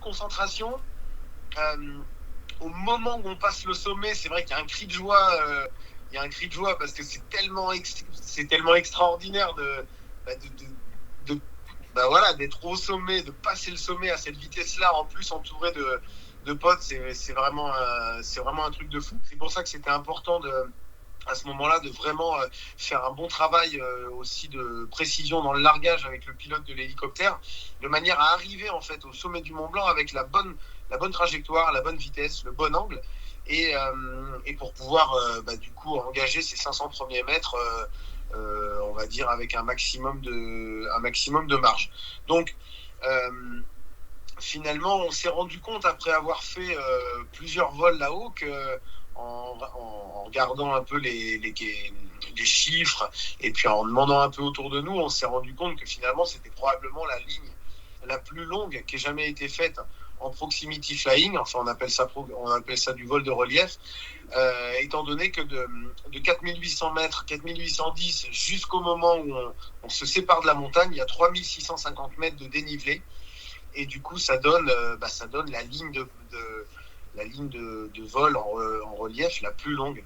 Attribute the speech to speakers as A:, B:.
A: concentration. Au moment où on passe le sommet, c'est vrai qu'il y a un cri de joie. Il y a un cri de joie parce que c'est tellement extraordinaire bah, de, voilà, d'être au sommet, de passer le sommet à cette vitesse-là, en plus entouré de potes, c'est vraiment un truc de fou. C'est pour ça que c'était important à ce moment-là de vraiment faire un bon travail aussi de précision dans le largage avec le pilote de l'hélicoptère, de manière à arriver en fait au sommet du Mont Blanc avec la bonne trajectoire, la bonne vitesse, le bon angle, et pour pouvoir du coup engager ces 500 premiers mètres, on va dire avec un maximum de marge. Donc finalement, on s'est rendu compte après avoir fait plusieurs vols là-haut que en regardant un peu les chiffres et puis en demandant un peu autour de nous, on s'est rendu compte que finalement, c'était probablement la ligne la plus longue qui ait jamais été faite en proximity flying. Enfin, on appelle ça du vol de relief, étant donné que de 4800 mètres, 4810 jusqu'au moment où on se sépare de la montagne, il y a 3650 mètres de dénivelé. Et du coup, ça donne la ligne de vol en relief la plus longue.